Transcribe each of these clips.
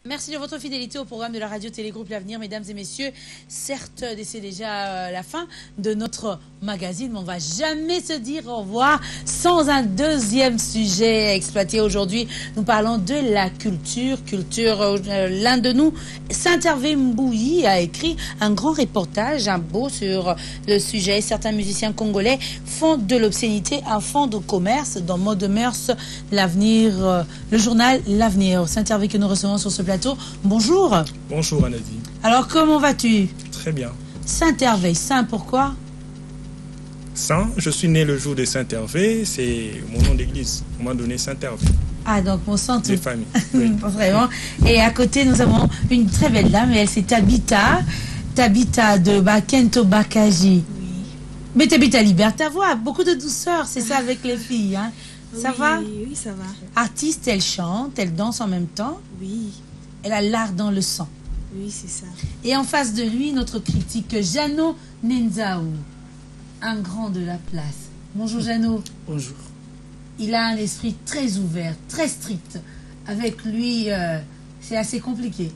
Merci de votre fidélité au programme de la radio Télégroupe L'Avenir, mesdames et messieurs. Certes, c'est déjà la fin de notre magazine, mais on ne va jamais se dire au revoir sans un deuxième sujet exploité aujourd'hui. Nous parlons de la culture. L'un de nous, Saint-Hervé Mbouyi, a écrit un grand reportage, un beau sur le sujet. Certains musiciens congolais font de l'obscénité un fonds de commerce. Dans Mots de Mœurs, l'Avenir, le journal L'Avenir. Saint-Hervé que nous recevons sur ce plateau. Bonjour. Bonjour Anadi. Alors comment vas-tu? Très bien. Saint-Hervé, saint pourquoi? Saint, je suis né le jour de Saint-Hervé, c'est mon nom d'église. On m'a donné Saint-Hervé. Ah donc mon sang des familles. Oui. Vraiment. Et à côté nous avons une très belle dame, et elle c'est Tabitha de Bakento Bakaji. Oui. Mais Tabitha libère ta voix, beaucoup de douceur, c'est ça avec les filles, hein. Ça va? Oui, ça va. Artiste, elle chante, elle danse en même temps. Oui. Elle a l'art dans le sang. Oui, c'est ça. Et en face de lui, notre critique Jeannot Nenzao, un grand de la place. Bonjour Jeannot. Bonjour. Il a un esprit très ouvert, très strict. Avec lui, c'est assez compliqué.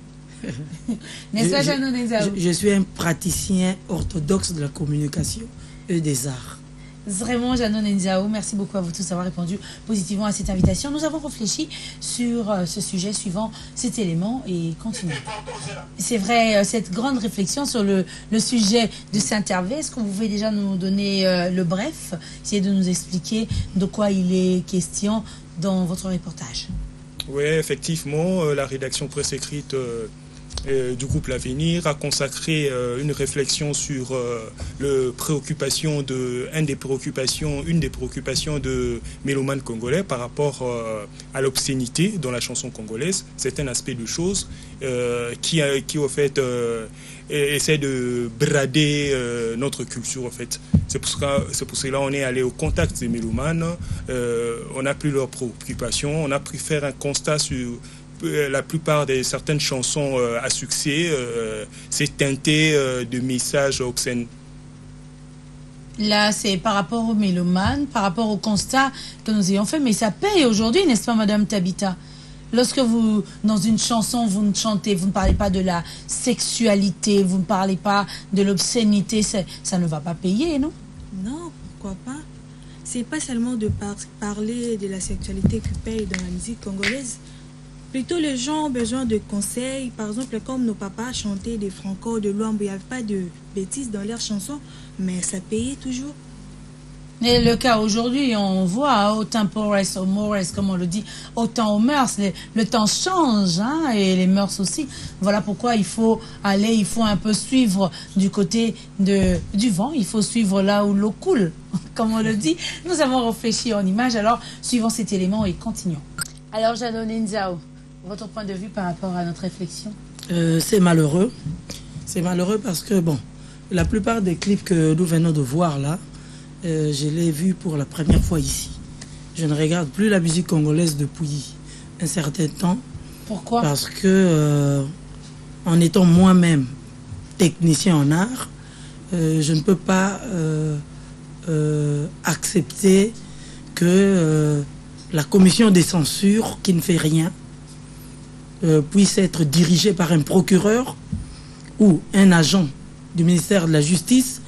N'est-ce pas Jeannot Nenzao? Je suis un praticien orthodoxe de la communication et des arts. Vraiment, Jeannot Nenzao, merci beaucoup à vous tous d'avoir répondu positivement à cette invitation. Nous avons réfléchi sur ce sujet suivant cet élément et continuons. C'est vrai, cette grande réflexion sur le sujet de Saint-Hervé, est-ce que vous pouvez déjà nous donner le bref, essayer de nous expliquer de quoi il est question dans votre reportage? Oui, effectivement, la rédaction presse écrite du groupe L'Avenir a consacré une réflexion sur une des préoccupations de mélomanes congolais par rapport à l'obscénité dans la chanson congolaise. C'est un aspect de choses qui au fait essaie de brader notre culture en fait. C'est pour cela qu'on est allé au contact des mélomanes, on a pris leurs préoccupations, on a pu faire un constat sur la plupart de certaines chansons à succès, c'est teinté de messages obscènes. Là, c'est par rapport aux mélomanes, par rapport au constat que nous ayons fait, mais ça paye aujourd'hui, n'est-ce pas, Madame Tabitha? Lorsque vous, dans une chanson, vous ne chantez, vous ne parlez pas de la sexualité, vous ne parlez pas de l'obscénité, ça ne va pas payer, non? Non, pourquoi pas? C'est pas seulement de parler de la sexualité qui paye dans la musique congolaise. Plutôt, les gens ont besoin de conseils. Par exemple, comme nos papas chantaient des Franco, de Luambo, il n'y avait pas de bêtises dans leurs chansons, mais ça payait toujours. Et le cas aujourd'hui, on voit au tempores, au mores, comme on le dit, au temps aux mœurs. Le temps change, hein, et les mœurs aussi. Voilà pourquoi il faut un peu suivre du côté du vent. Il faut suivre là où l'eau coule, comme on le dit. Nous avons réfléchi en images, alors suivons cet élément et continuons. Alors, Jeannot Nenzao, votre point de vue par rapport à notre réflexion? C'est malheureux. C'est malheureux parce que, bon, la plupart des clips que nous venons de voir là, je l'ai vu pour la première fois ici. Je ne regarde plus la musique congolaise depuis un certain temps. Pourquoi? Parce que, en étant moi-même technicien en art, je ne peux pas accepter que la commission des censures, qui ne fait rien, puisse être dirigée par un procureur ou un agent du ministère de la Justice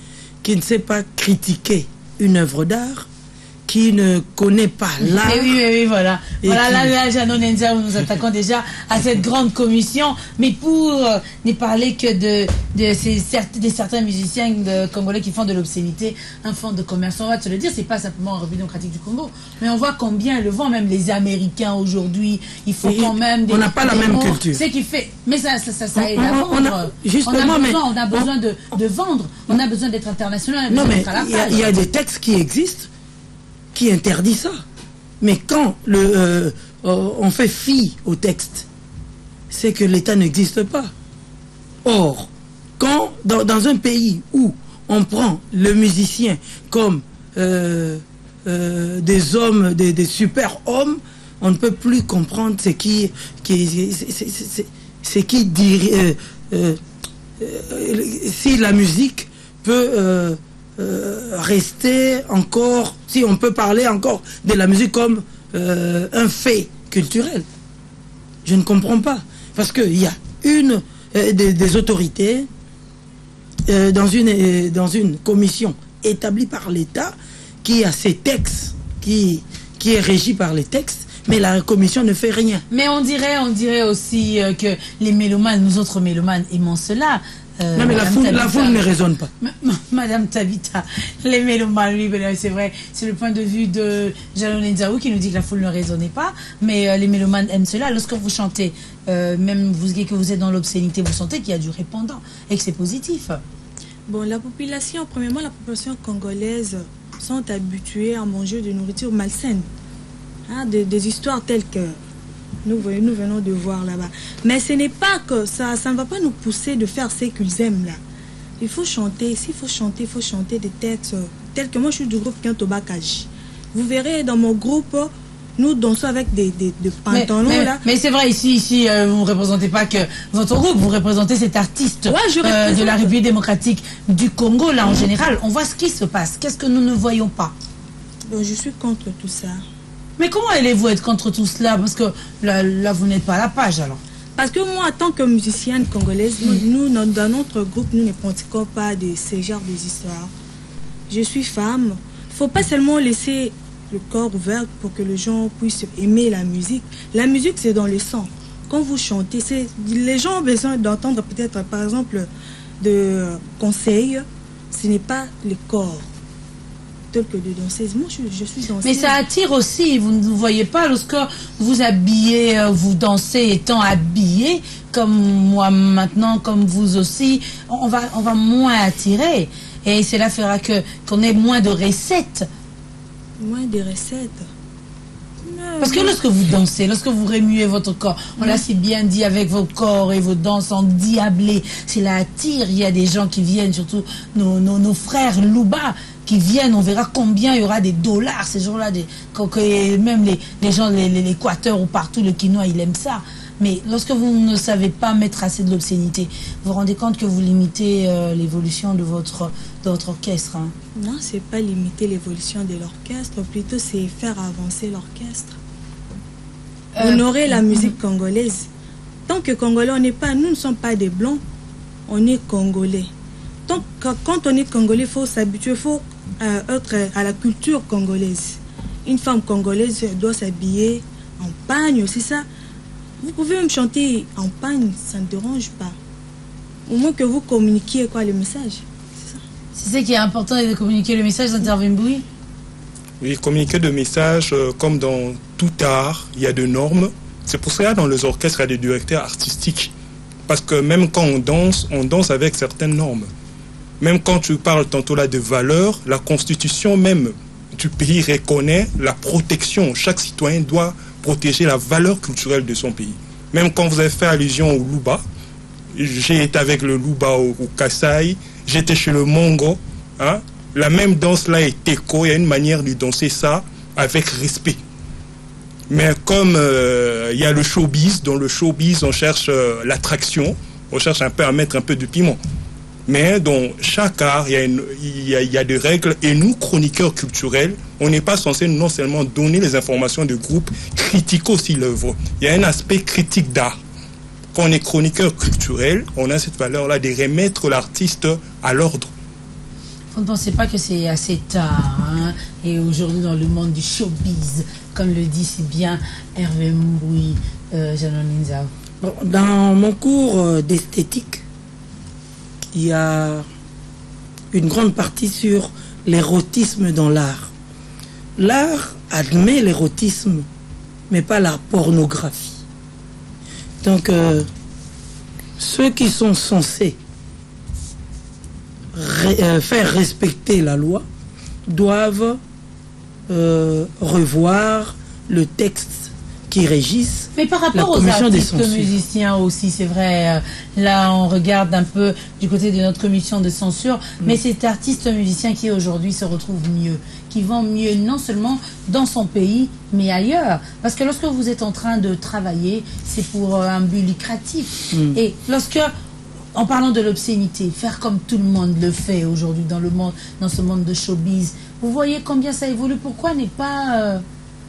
qui ne sait pas critiquer une œuvre d'art, qui ne connaît pas l'art. Oui, voilà. Voilà, là, Jeannot Nenzao, nous attaquons déjà à cette grande commission, mais pour ne parler que de certains musiciens congolais qui font de l'obscénité un fonds de commerce. On va te le dire, c'est pas simplement en République démocratique du Congo, mais on voit combien le vent, même les Américains aujourd'hui, il faut quand même on n'a pas la même culture. C'est qui fait, mais ça aide à vendre. On a besoin de vendre, on a besoin d'être international. Non, mais il y a des textes qui existent qui interdit ça. Mais quand on fait fi au texte, c'est que l'État n'existe pas. Or, quand dans un pays où on prend le musicien comme des hommes, des super hommes, on ne peut plus comprendre ce qui dirait si la musique peut rester encore, si on peut parler encore de la musique comme un fait culturel. Je ne comprends pas. Parce qu'il y a des autorités dans une commission établie par l'État qui a ses textes, qui est régie par les textes, mais la commission ne fait rien. Mais on dirait aussi que les mélomanes, nous autres mélomanes, aimons cela. Non, mais la foule ne raisonne pas. Madame Tabita, les mélomanes, oui, c'est vrai, c'est le point de vue de Jalon Nzaou qui nous dit que la foule ne raisonnait pas, mais les mélomanes aiment cela. Lorsque vous chantez, même vous dites que vous êtes dans l'obscénité, vous sentez qu'il y a du répondant et que c'est positif. Bon, premièrement, la population congolaise sont habitués à manger de nourriture malsaine. Hein, des histoires telles que nous venons de voir là-bas. Mais ce n'est pas que ça ne va pas nous pousser de faire ce qu'ils aiment là. Il faut chanter, s'il faut chanter des textes tels que moi je suis du groupe Kintobakaji. Vous verrez dans mon groupe, nous dansons avec des pantalons là. Mais c'est vrai, ici vous ne représentez pas que votre groupe, vous représentez cet artiste de la République démocratique du Congo là en général. On voit ce qui se passe. Qu'est-ce que nous ne voyons pas? Bon, je suis contre tout ça. Mais comment allez-vous être contre tout cela? Parce que là vous n'êtes pas à la page alors. Parce que moi, en tant que musicienne congolaise, nous, dans notre groupe, nous ne pratiquons pas de ce genre d'histoires. Je suis femme. Il ne faut pas seulement laisser le corps ouvert pour que les gens puissent aimer la musique. La musique, c'est dans le sang. Quand vous chantez, les gens ont besoin d'entendre peut-être, par exemple, de conseils. Ce n'est pas le corps. Que de danseuse. Moi, je suis danseuse. Mais ça attire aussi, vous ne voyez pas, lorsque vous habillez, vous dansez étant habillé, comme moi maintenant, comme vous aussi, on va moins attirer. Et cela fera qu'on ait moins de recettes. Moins de recettes. Parce que lorsque vous dansez, lorsque vous remuez votre corps, on l'a si bien dit, avec vos corps et vos danses endiablées, cela attire. Il y a des gens qui viennent, surtout nos frères Louba, qui viennent, on verra combien il y aura des dollars ces jours-là, même les gens, l'Équateur ou partout, le quinoa, il aime ça. Mais lorsque vous ne savez pas mettre assez de l'obscénité, vous vous rendez compte que vous limitez l'évolution de votre orchestre. Hein. Non, c'est pas limiter l'évolution de l'orchestre, plutôt c'est faire avancer l'orchestre. Honorer la musique congolaise. Tant que Congolais, nous ne sommes pas des Blancs, on est Congolais. Donc, quand on est Congolais, il faut s'habituer, il faut être à la culture congolaise. Une femme congolaise doit s'habiller en pagne, c'est ça. Vous pouvez même chanter en pagne, ça ne dérange pas. Au moins que vous communiquiez le message. C'est ça qui est important, de communiquer le message d'Intervimboui. Oui, communiquer de message, comme dans tout art, il y a des normes. C'est pour cela dans les orchestres, il y a des directeurs artistiques. Parce que même quand on danse avec certaines normes. Même quand tu parles tantôt là de valeurs, la constitution même du pays reconnaît la protection. Chaque citoyen doit protéger la valeur culturelle de son pays. Même quand vous avez fait allusion au Louba, j'ai été avec le Louba au Kasaï, j'étais chez le Mongo, hein, la même danse là est écho, il y a une manière de danser ça avec respect. Mais comme il y a le showbiz, dans le showbiz on cherche l'attraction, on cherche un peu à mettre un peu de piment. Mais dans chaque art, il y a des règles. Et nous, chroniqueurs culturels, on n'est pas censé non seulement donner les informations de groupe, critiquer aussi l'œuvre. Il y a un aspect critique d'art. Quand on est chroniqueur culturel, on a cette valeur-là de remettre l'artiste à l'ordre. Vous ne pensez pas que c'est assez tard, hein? Et aujourd'hui, dans le monde du showbiz, comme le dit si bien Hervé Mboui, Jalon Nzaou. Dans mon cours d'esthétique, il y a une grande partie sur l'érotisme dans l'art. L'art admet l'érotisme, mais pas la pornographie. Donc, ceux qui sont censés faire respecter la loi doivent revoir le texte qui régissent. Mais par rapport aux artistes musiciens aussi, c'est vrai, là on regarde un peu du côté de notre commission de censure, mais cet artiste musicien qui aujourd'hui se retrouve mieux, qui vend mieux non seulement dans son pays, mais ailleurs. Parce que lorsque vous êtes en train de travailler, c'est pour un but lucratif. Et lorsque, en parlant de l'obscénité, faire comme tout le monde le fait aujourd'hui dans ce monde de showbiz, vous voyez combien ça évolue. Pourquoi ne pas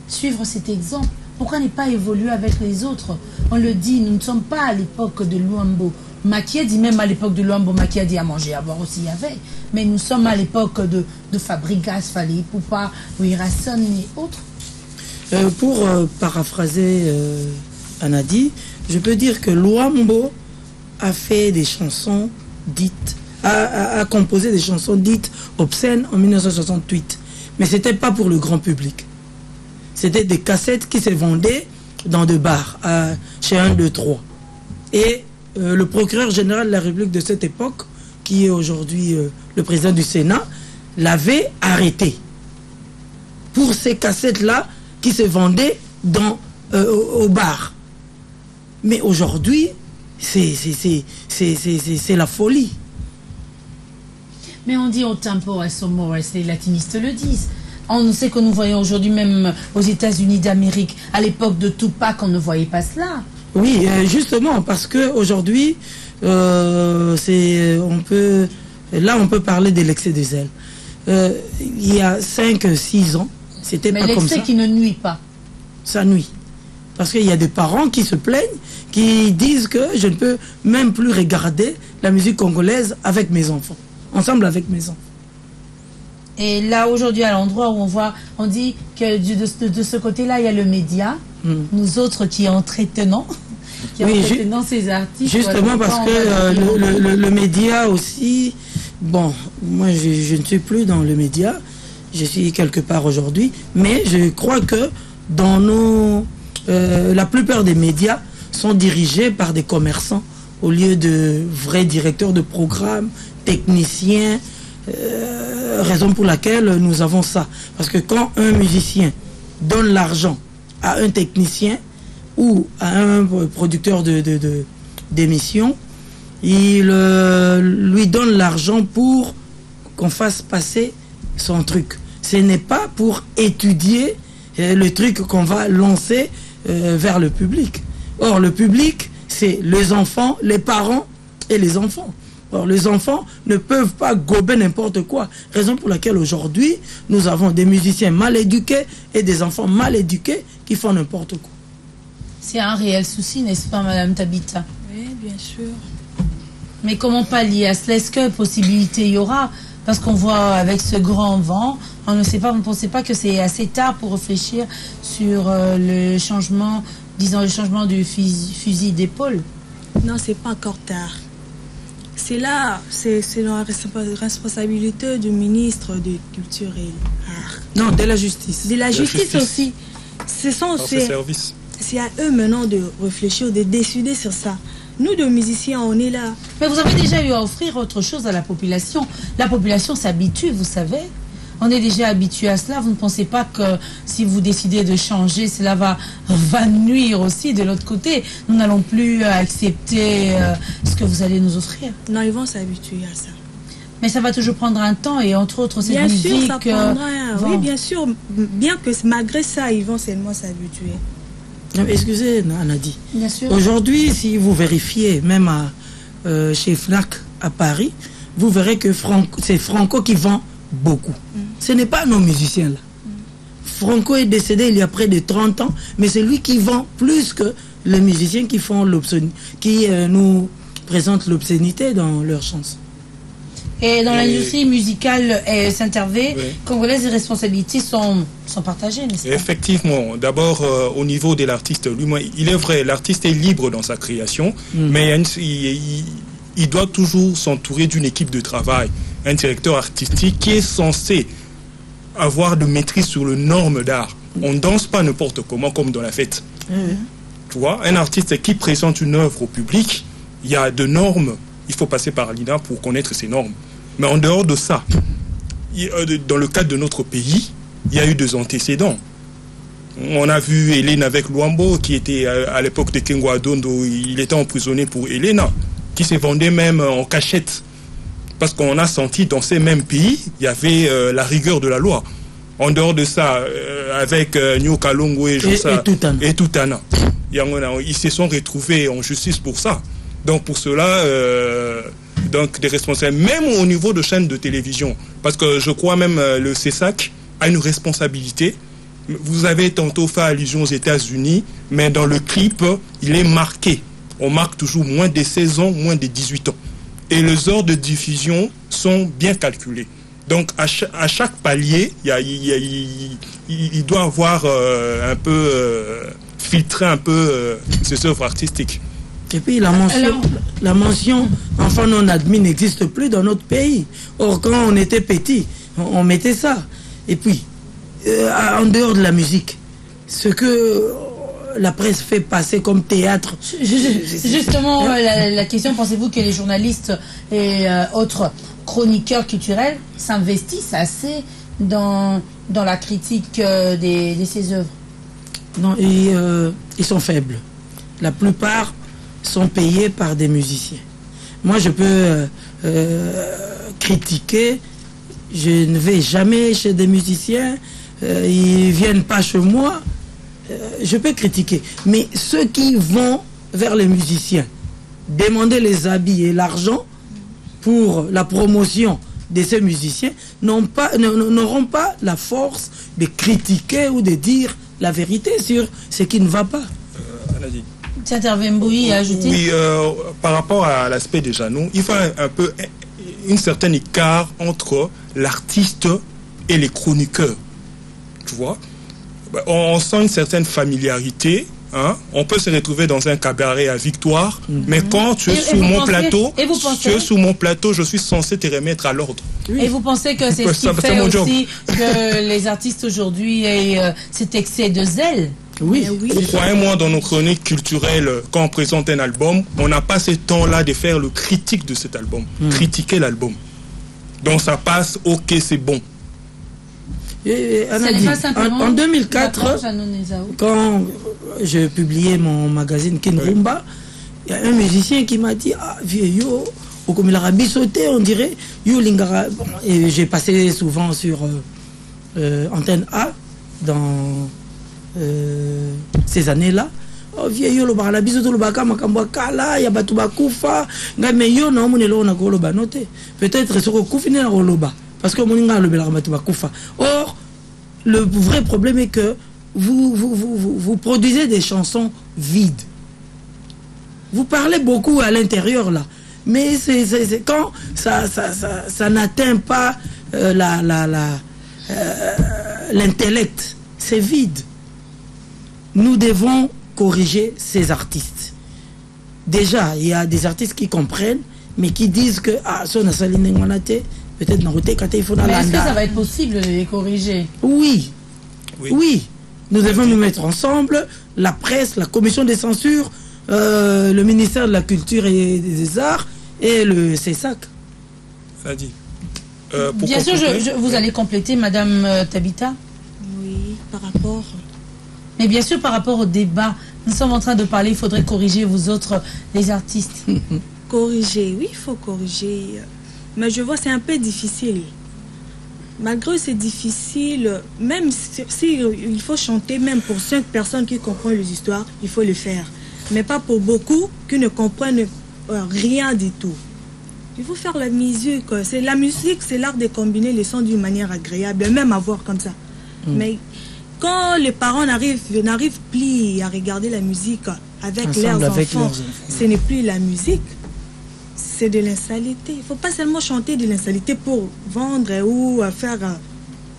suivre cet exemple? Pourquoi ne pas évoluer avec les autres? On le dit, nous ne sommes pas à l'époque de Luambo. Makia dit même à l'époque de Luambo, Makia dit à manger, à boire aussi il y avait. Mais nous sommes à l'époque de Fabregas, Fali Poupa, Wirason et autres. Pour paraphraser Anadi, je peux dire que Luambo a fait des chansons dites, a composé des chansons dites obscènes en 1968. Mais ce n'était pas pour le grand public. C'était des cassettes qui se vendaient dans des bars, chez 1, 2, 3. Et le procureur général de la République de cette époque, qui est aujourd'hui le président du Sénat, l'avait arrêté pour ces cassettes-là qui se vendaient au bar. Mais aujourd'hui, c'est la folie. Mais on dit au tempo, à Somores, les latinistes le disent. On sait que nous voyons aujourd'hui même aux États-Unis d'Amérique, à l'époque de Tupac, on ne voyait pas cela. Oui, justement, parce que aujourd'hui, on peut parler de l'excès de zèle. Il y a 5-6 ans, c'était pas comme ça. Mais l'excès qui ne nuit pas. Ça nuit. Parce qu'il y a des parents qui se plaignent, qui disent que je ne peux même plus regarder la musique congolaise avec mes enfants, ensemble avec mes enfants. Et là, aujourd'hui, à l'endroit où on dit que de ce côté-là, il y a le média, nous autres qui entretenons, ces artistes. Justement, parce que le média aussi, bon, moi, je ne suis plus dans le média, je suis quelque part aujourd'hui, mais je crois que dans la plupart des médias sont dirigés par des commerçants au lieu de vrais directeurs de programmes, techniciens, raison pour laquelle nous avons ça. Parce que quand un musicien donne l'argent à un technicien ou à un producteur d'émissions, il lui donne l'argent pour qu'on fasse passer son truc. Ce n'est pas pour étudier le truc qu'on va lancer vers le public. Or, le public, c'est les enfants, les parents et les enfants. Or, les enfants ne peuvent pas gober n'importe quoi. Raison pour laquelle aujourd'hui, nous avons des musiciens mal éduqués et des enfants mal éduqués qui font n'importe quoi. C'est un réel souci, n'est-ce pas, Madame Tabita? Oui, bien sûr. Mais comment pallier à cela? Est-ce que possibilité il y aura? Parce qu'on voit avec ce grand vent, on ne sait pas, vous ne pensez pas que c'est assez tard pour réfléchir sur le changement, disons le changement du fusil d'épaule? Non, c'est pas encore tard. C'est là, c'est la responsabilité du ministre de Culture et Art. Non, de la justice. De la justice aussi. C'est à eux maintenant de réfléchir, de décider sur ça. Nous, de musiciens, on est là. Mais vous avez déjà eu à offrir autre chose à la population. La population s'habitue, vous savez. On est déjà habitué à cela. Vous ne pensez pas que si vous décidez de changer, cela va nuire aussi de l'autre côté? Nous n'allons plus accepter ce que vous allez nous offrir. Non, ils vont s'habituer à ça. Mais ça va toujours prendre un temps et entre autres, cette musique... Bien sûr, ça prendra oui, bien sûr. Bien que malgré ça, ils vont seulement s'habituer. Excusez, Anadi. Bien sûr. Aujourd'hui, si vous vérifiez, même chez Fnac à Paris, vous verrez que c'est Franco qui vend beaucoup. Ce n'est pas nos musiciens là. Franco est décédé il y a près de 30 ans, mais c'est lui qui vend plus que les musiciens qui font qui nous présentent l'obscénité dans leurs chansons. Et dans l'industrie musicale Saint-Hervé, congolaise, les responsabilités sont partagées, n'est-ce pas? Effectivement. D'abord, au niveau de l'artiste lui-même, il est vrai, l'artiste est libre dans sa création, mais il doit toujours s'entourer d'une équipe de travail, un directeur artistique qui est censé avoir de maîtrise sur les normes d'art. On ne danse pas n'importe comment, comme dans la fête. Tu vois, un artiste qui présente une œuvre au public, il y a de normes. Il faut passer par l'INA pour connaître ces normes. Mais en dehors de ça, dans le cadre de notre pays, il y a eu des antécédents. On a vu Hélène avec Luambo, qui était à l'époque de Kengo Adondo, il était emprisonné pour Helena, qui se vendait même en cachette. Parce qu'on a senti dans ces mêmes pays, il y avait la rigueur de la loi. En dehors de ça, avec Nyo Kalongo et Jossa et Toutana, ils se sont retrouvés en justice pour ça. Donc pour cela, donc des responsables, même au niveau de chaînes de télévision, parce que je crois même le CESAC a une responsabilité Vous avez tantôt fait allusion aux États-Unis, mais dans le clip, il est marqué. On marque toujours moins de 16 ans, moins de 18 ans. Et les heures de diffusion sont bien calculées. Donc, à chaque palier, il doit avoir un peu filtré un peu ces œuvres artistiques. Et puis la mention enfant non admis n'existe plus dans notre pays. Or, quand on était petit, on mettait ça. Et puis, en dehors de la musique, ce que la presse fait passer comme théâtre. Justement, la question, pensez-vous que les journalistes et autres chroniqueurs culturels s'investissent assez dans la critique de ces œuvres? Non, ils sont faibles. La plupart sont payés par des musiciens. Moi, je peux critiquer. Je ne vais jamais chez des musiciens. Ils ne viennent pas chez moi. Je peux critiquer. Mais ceux qui vont vers les musiciens, demander les habits et l'argent pour la promotion de ces musiciens, n'auront pas la force de critiquer ou de dire la vérité sur ce qui ne va pas. Oui, par rapport à l'aspect de Jeannot, il faut un peu une certaine écart entre l'artiste et les chroniqueurs. Tu vois, on sent une certaine familiarité. Hein? On peut se retrouver dans un cabaret à Victoire, mais quand tu es sur mon plateau, je suis censé te remettre à l'ordre. Oui. Et vous pensez que c'est ce qui fait aussi que les artistes aujourd'hui aient cet excès de zèle? Oui. Croyez-moi, dans nos chroniques culturelles, quand on présente un album, on n'a pas ce temps-là de faire le critique de cet album, critiquer l'album. Donc ça passe, ok, c'est bon. En 2004, quand j'ai publié mon magazine Kinrumba, il y a un musicien qui m'a dit « Ah, vieux, yo, comme il a sauté, on dirait, yo, lingara. » Et j'ai passé souvent sur Antenne A dans ces années-là. Oh, vieux, yo, le barala bisoto, le baka, makambwa kala, ya batu bakufa, nga me yo, na omune lo na kolo ba note. Peut-être sur le koufine na koloba. Parce que or, le vrai problème est que vous produisez des chansons vides. Vous parlez beaucoup à l'intérieur là, mais c'est quand ça n'atteint pas l'intellect, c'est vide. Nous devons corriger ces artistes. Déjà, il y a des artistes qui comprennent, mais qui disent que son peut-être dans le il faut dans. Mais est-ce que ça va être possible de les corriger? Oui. Nous devons nous mettre ensemble, la presse, la commission des censures, le ministère de la Culture et des Arts et le CESAC. Bien sûr, vous allez compléter, Madame Tabita. Oui, par rapport. Mais bien sûr, par rapport au débat, nous sommes en train de parler, il faudrait corriger vous autres, les artistes. Corriger, oui, il faut corriger. Mais je vois, c'est un peu difficile. Malgré c'est difficile, même si il faut chanter, même pour 5 personnes qui comprennent les histoires, il faut le faire. Mais pas pour beaucoup qui ne comprennent rien du tout. Il faut faire la musique. La musique, c'est l'art de combiner les sons d'une manière agréable, même à voir comme ça. Mais quand les parents n'arrivent plus à regarder la musique avec leurs enfants, ce n'est plus la musique. C'est de l'insalité. Il ne faut pas seulement chanter de l'insalité pour vendre ou faire...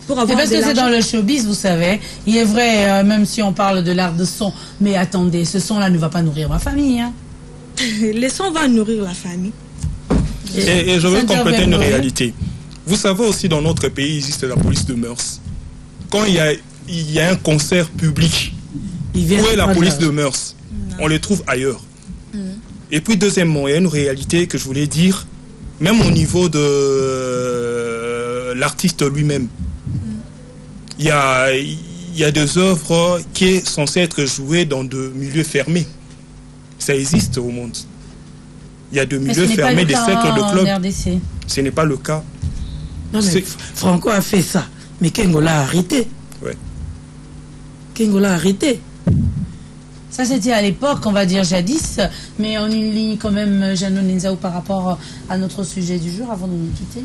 pour avoir parce que c'est dans le showbiz, vous savez. Il est vrai, même si on parle de l'art de son, mais attendez, ce son-là ne va pas nourrir ma famille. Hein. Le son va nourrir la famille. Et je veux compléter une réalité. Vous savez aussi, dans notre pays, il existe la police de mœurs. Quand il y a un concert public, où est la police de mœurs? On les trouve ailleurs. Et puis deuxièmement, il y a une réalité que je voulais dire, même au niveau de l'artiste lui-même. Il y a des œuvres qui sont censées être jouées dans de milieux fermés. Ça existe au monde. Il y a de milieux fermés, des cercles de clubs. Ce n'est pas le cas. Non, mais Franco a fait ça, mais Kengo l'a arrêté. Ouais. Kengo l'a arrêté. Ça, c'était à l'époque, on va dire jadis, mais on une ligne quand même, Jeannot Nenzao, par rapport à notre sujet du jour, avant de nous quitter.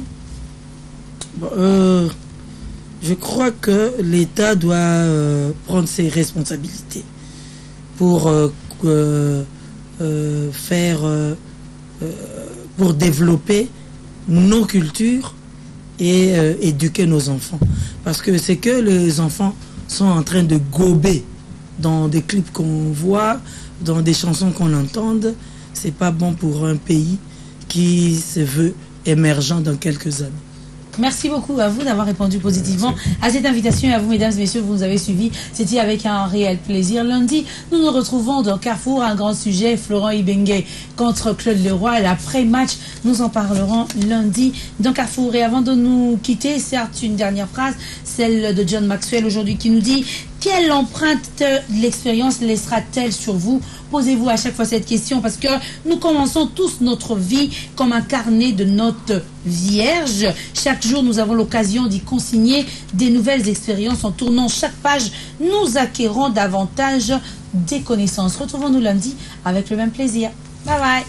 Je crois que l'État doit prendre ses responsabilités pour pour développer nos cultures et éduquer nos enfants. Parce que c'est que les enfants sont en train de gober dans des clips qu'on voit, dans des chansons qu'on entend. C'est pas bon pour un pays qui se veut émergent dans quelques années. Merci beaucoup à vous d'avoir répondu positivement à cette invitation et à vous, mesdames et messieurs, vous nous avez suivis. C'était avec un réel plaisir. Lundi, nous nous retrouvons dans Carrefour, un grand sujet, Florent Ibenge contre Claude Leroy. L'après-match, nous en parlerons lundi dans Carrefour. Et avant de nous quitter, certes, une dernière phrase, celle de John Maxwell aujourd'hui qui nous dit: quelle empreinte de l'expérience laissera-t-elle sur vous? Posez-vous à chaque fois cette question parce que nous commençons tous notre vie comme un carnet de notes vierge. Chaque jour, nous avons l'occasion d'y consigner des nouvelles expériences. En tournant chaque page, nous acquérons davantage des connaissances. Retrouvons-nous lundi avec le même plaisir. Bye bye.